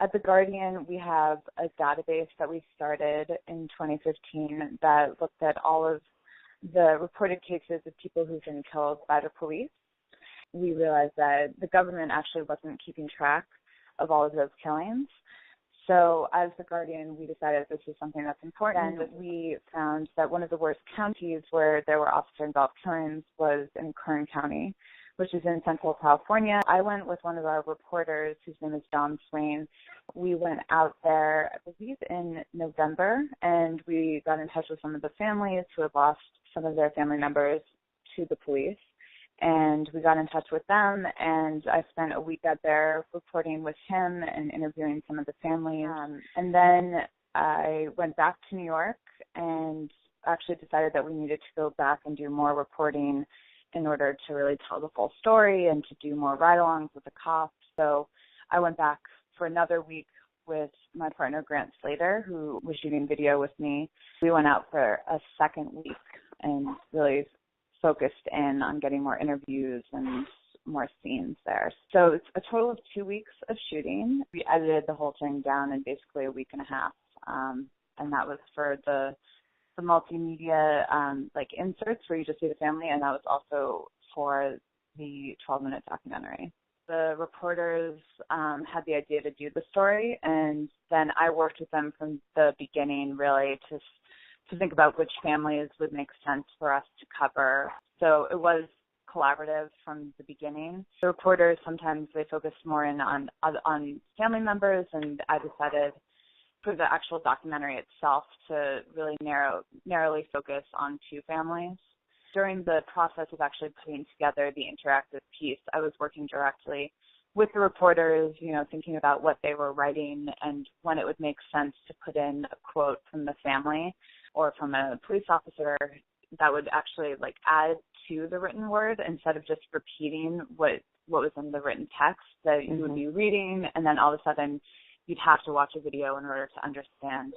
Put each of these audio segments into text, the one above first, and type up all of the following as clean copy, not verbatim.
At The Guardian, we have a database that we started in 2015 that looked at all of the reported cases of people who've been killed by the police. We realized that the government actually wasn't keeping track of all of those killings. So as The Guardian, we decided this is something that's important. And we found that one of the worst counties where there were officer-involved killings was in Kern County, which is in Central California. I went with one of our reporters, whose name is Don Swain. We went out there, I believe, in November, and we got in touch with some of the families who had lost some of their family members to the police. And we got in touch with them, and I spent a week out there reporting with him and interviewing some of the families. And then I went back to New York and actually decided that we needed to go back and do more reporting in order to really tell the full story and to do more ride-alongs with the cops. So I went back for another week with my partner, Grant Slater, who was shooting video with me. We went out for a second week and really focused in on getting more interviews and more scenes there. So it's a total of 2 weeks of shooting. We edited the whole thing down in basically a week and a half, and that was for the multimedia like inserts where you just see the family, and that was also for the 12-minute documentary. The reporters had the idea to do the story, and then I worked with them from the beginning really to think about which families would make sense for us to cover. So it was collaborative from the beginning. The reporters, sometimes they focused more in on family members, and I decided for the actual documentary itself to really narrowly focus on two families. During the process of actually putting together the interactive piece, I was working directly with the reporters, thinking about what they were writing and when it would make sense to put in a quote from the family or from a police officer that would actually add to the written word instead of just repeating what was in the written text that you would be reading, and then all of a sudden you'd have to watch a video in order to understand,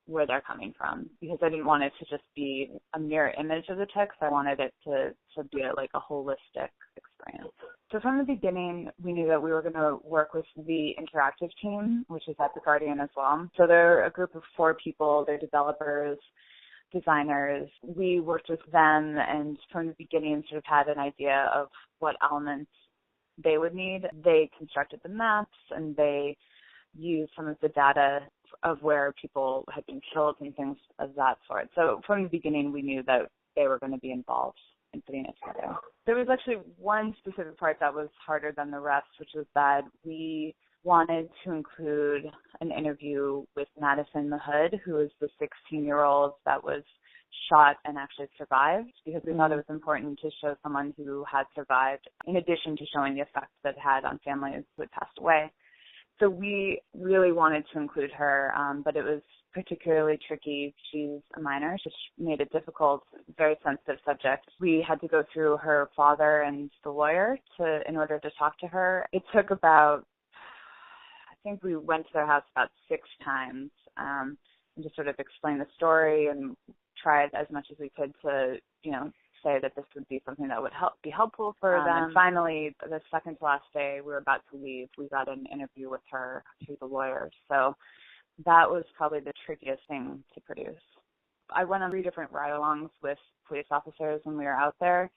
where they're coming from, because I didn't want it to just be a mirror image of the text. I wanted it to be a holistic experience. So from the beginning, we knew that we were going to work with the interactive team, which is at The Guardian as well. So they're a group of 4 people. They're developers, designers. We worked with them, and from the beginning sort of had an idea of what elements they would need. They constructed the maps, and they used some of the data of where people had been killed and things of that sort. So from the beginning, we knew that they were going to be involved in putting it together. There was actually one specific part that was harder than the rest, which was that we wanted to include an interview with Madison the Hood, who is the 16-year-old that was shot and actually survived, because we thought it was important to show someone who had survived, in addition to showing the effect that it had on families who had passed away. So we really wanted to include her, but it was particularly tricky. She's a minor, which made it difficult, very sensitive subject. We had to go through her father and the lawyer in order to talk to her. It took about, I think we went to their house about 6 times and just sort of explain the story and tried as much as we could to, say that this would be something that would be helpful for them. And finally, the second to last day, we were about to leave. We got an interview with her through the lawyer. So that was probably the trickiest thing to produce. I went on 3 different ride-alongs with police officers when we were out there,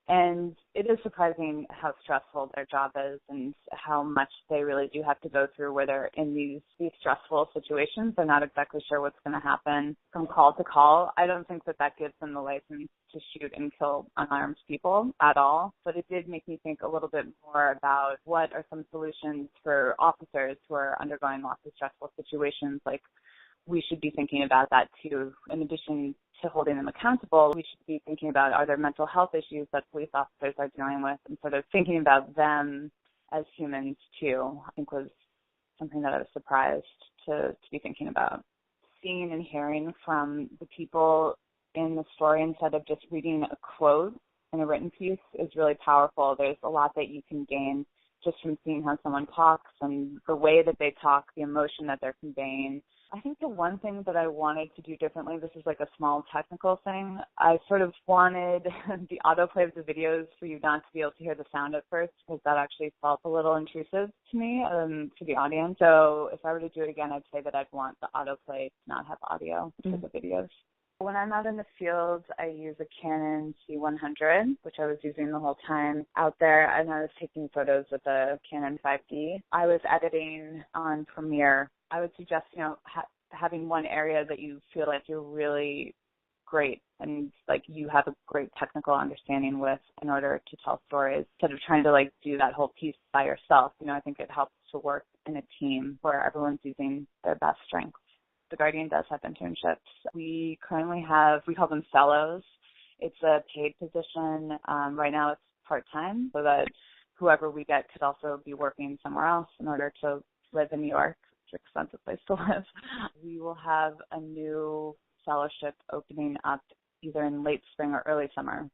and it is surprising how stressful their job is and how much they really do have to go through where they're in these stressful situations. They're not exactly sure what's going to happen from call to call. I don't think that gives them the license to shoot and kill unarmed people at all, but it did make me think a little bit more about what are some solutions for officers who are undergoing lots of stressful situations. We should be thinking about that too. In addition to holding them accountable, we should be thinking about, are there mental health issues that police officers are dealing with, and sort of thinking about them as humans too, I think was something that I was surprised to be thinking about. Seeing and hearing from the people in the story instead of just reading a quote in a written piece is really powerful. There's a lot that you can gain just from seeing how someone talks and the way that they talk, the emotion that they're conveying. I think the one thing that I wanted to do differently, this is like a small technical thing, I sort of wanted the autoplay of the videos for you not to be able to hear the sound at first, because that actually felt a little intrusive to me, to the audience. So if I were to do it again, I'd say that I'd want the autoplay to not have audio for the videos. When I'm out in the field, I use a Canon C100, which I was using the whole time out there, and I was taking photos with a Canon 5D. I was editing on Premiere. I would suggest, having one area that you feel like you're really great and like you have a great technical understanding with in order to tell stories, instead of trying to like do that whole piece by yourself. I think it helps to work in a team where everyone's using their best strengths. The Guardian does have internships. We currently we call them fellows. It's a paid position. Right now it's part-time, so that whoever we get could also be working somewhere else in order to live in New York. It's an expensive place to live. We will have a new fellowship opening up either in late spring or early summer.